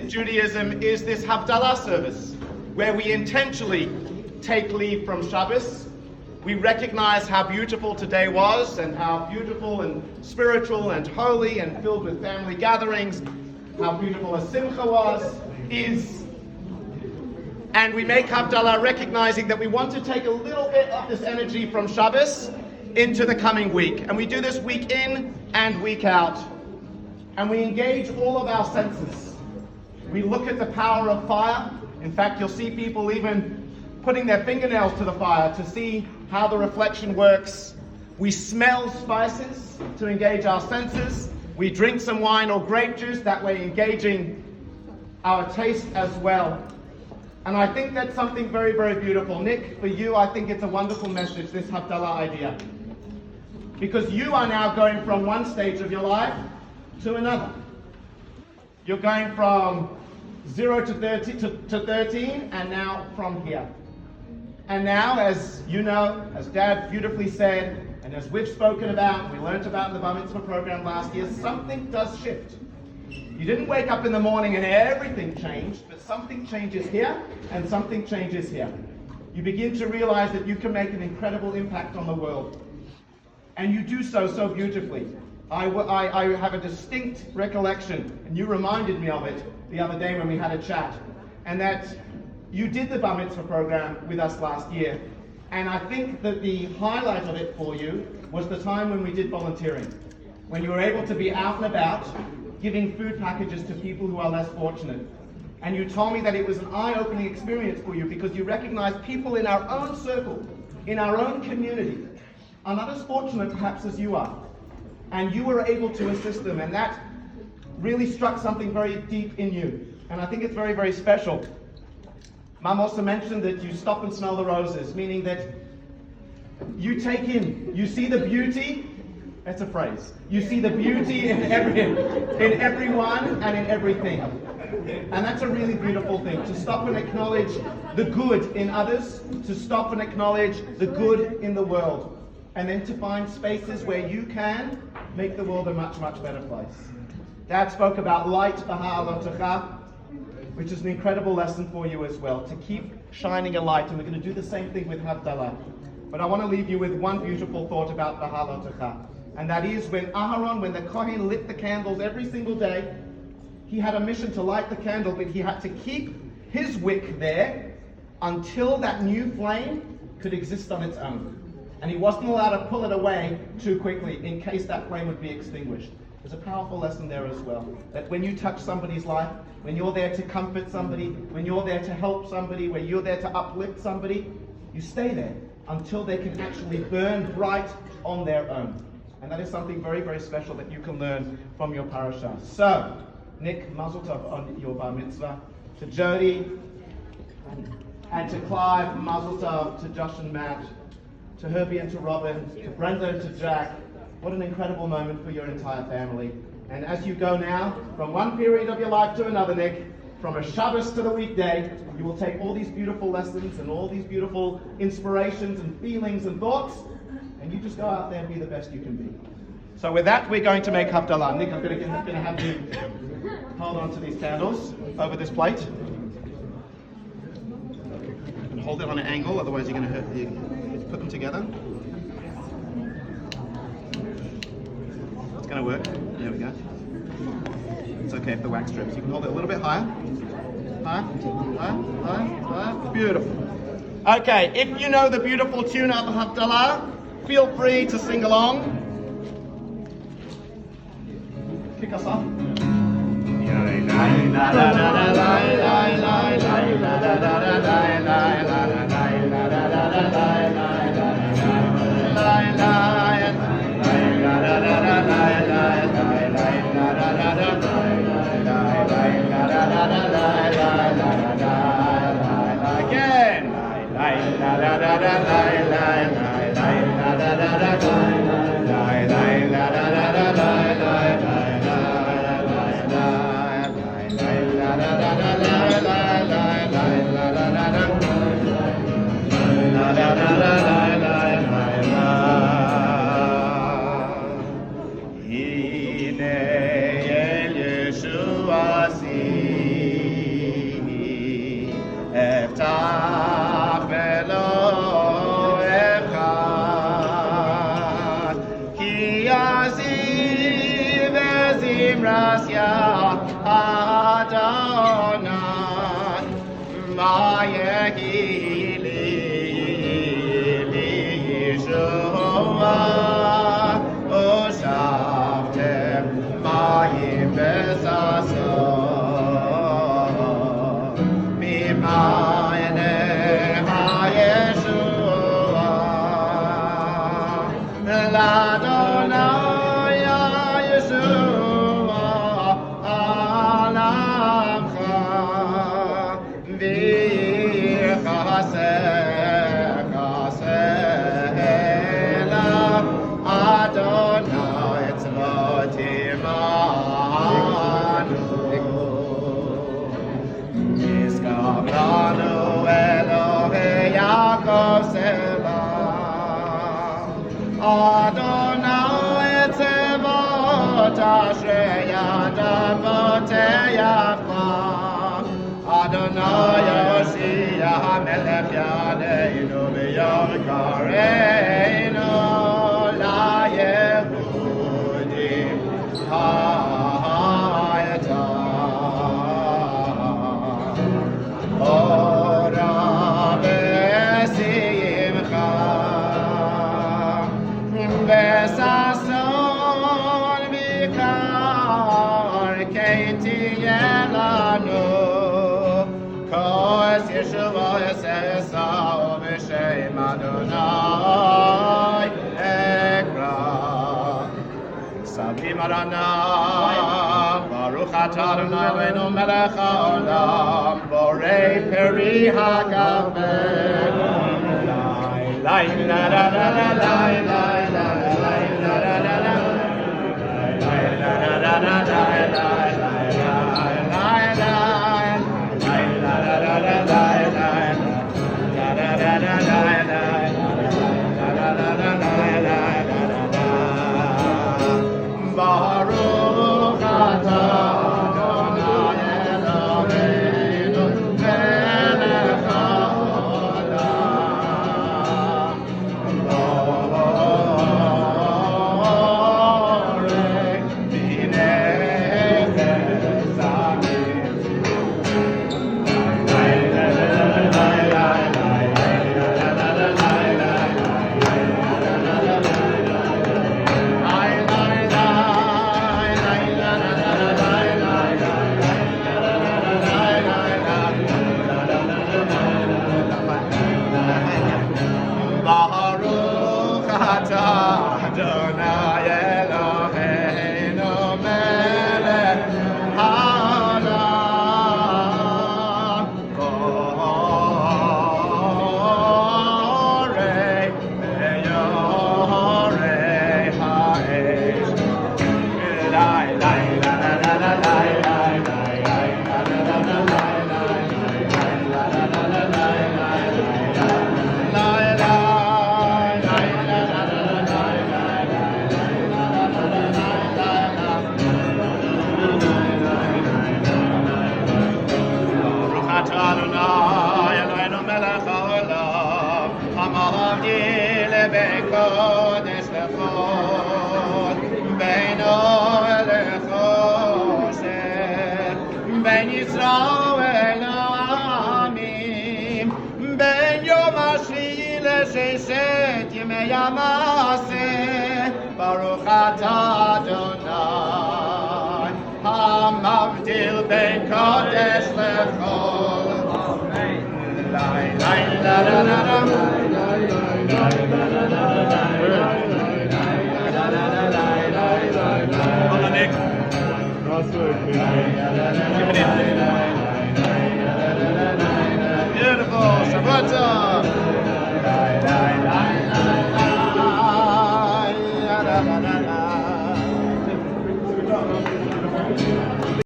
Judaism is this Havdalah service, where we intentionally take leave from Shabbos. We recognize how beautiful today was, and how beautiful and spiritual and holy and filled with family gatherings, how beautiful a simcha is. And we make Havdalah recognizing that we want to take a little bit of this energy from Shabbos into the coming week. And we do this week in and week out. And we engage all of our senses. We look at the power of fire. In fact, you'll see people even putting their fingernails to the fire to see how the reflection works. We smell spices to engage our senses. We drink some wine or grape juice, that way engaging our taste as well. And I think that's something very, very beautiful. Nick, for you, I think it's a wonderful message, this Havdalah idea. Because you are now going from one stage of your life to another. You're going from 0 to 13, and now from here. And now, as you know, as Dad beautifully said, and as we've spoken about, we learned about in the Bar Mitzvah program last year, something does shift. You didn't wake up in the morning and everything changed, but something changes here, and something changes here. You begin to realize that you can make an incredible impact on the world. And you do so beautifully. I have a distinct recollection, and you reminded me of it the other day when we had a chat, and that you did the Bar Mitzvah program with us last year. And I think that the highlight of it for you was the time when we did volunteering, when you were able to be out and about, giving food packages to people who are less fortunate. And you told me that it was an eye-opening experience for you because you recognized people in our own circle, in our own community, are not as fortunate perhaps as you are. And you were able to assist them, and that really struck something very deep in you. And I think it's very, very special. Mum also mentioned that you stop and smell the roses, meaning that you take in, you see the beauty, that's a phrase, you see the beauty in everyone and in everything. And that's a really beautiful thing, to stop and acknowledge the good in others, to stop and acknowledge the good in the world, and then to find spaces where you can make the world a much, much better place. Dad spoke about light, b'ha'alotecha, which is an incredible lesson for you as well, to keep shining a light, and we're going to do the same thing with Havdalah. But I want to leave you with one beautiful thought about b'ha'alotecha, and that is when Aharon, when the Kohen lit the candles every single day, he had a mission to light the candle, but he had to keep his wick there until that new flame could exist on its own. And he wasn't allowed to pull it away too quickly in case that flame would be extinguished. There's a powerful lesson there as well, that when you touch somebody's life, when you're there to comfort somebody, when you're there to help somebody, when you're there to uplift somebody, you stay there until they can actually burn bright on their own. And that is something very, very special that you can learn from your parasha. So, Nick, mazel tov on your bar mitzvah. To Jody and to Clive, mazel tov. To Josh and Matt, to Herbie and to Robin, to Brenda and to Jack. What an incredible moment for your entire family. And as you go now, from one period of your life to another, Nick, from a Shabbos to the weekday, you will take all these beautiful lessons and all these beautiful inspirations and feelings and thoughts, and you just go out there and be the best you can be. So with that, we're going to make Havdalah. Nick, I'm going to have you hold on to these candles over this plate. And hold it on an angle, otherwise you're going to hurt the... Put them together. It's going to work. There we go. It's okay if the wax drips. You can hold it a little bit higher. Higher. Beautiful. Okay, if you know the beautiful tune of Havdalah, feel free to sing along. Kick us off. Hine el Yeshua si Taf Elohim Echad Ki Yaziv Zimras Ya Adonai Ma Yehi Li Yeshua Oshavtem Mayim Besason Mimayne HaYeshua L'Adonai Yeshua Alamcha Adonai Tzvot Imanu Nizkar Lanu Elohei Yaakov Seba Adonai Tzvot Ashrei Yadav Voteyachva Adonai Yoshia HaMelech Yadeinu B'Yom Kareinu LaYehudim Hayata Ora B'Simcha B'Sason B'Kar Keiti Yelanu Kos Yeshua Yesesa B'Shem Adonai Ekra Savi Marana Baruch Atah Adonai Eloheinu Melech HaOlam Borei Peri HaGafen Lai la la la la la la la la la la la Baruch atah Adonai Eloheinu melech haolam borei b'nei chesed Baruch atah Adonai Eloheinu melech haolam borei beyorei ha'esh Lai lai la la la la lai lai lai lai la la la la lai lai lai la la la la lai lai lai Adonai Eloheinu melech haolam Hamavdil ben kodesh lechol Beino lechosher Ben Yisrael la'amim Ben Yom Hashvi l'Sheshet Yemei Hamaseh Baruch atah Adonai Hamavdil ben kodesh lechol Lai lai la la la la Beautiful Shabbat.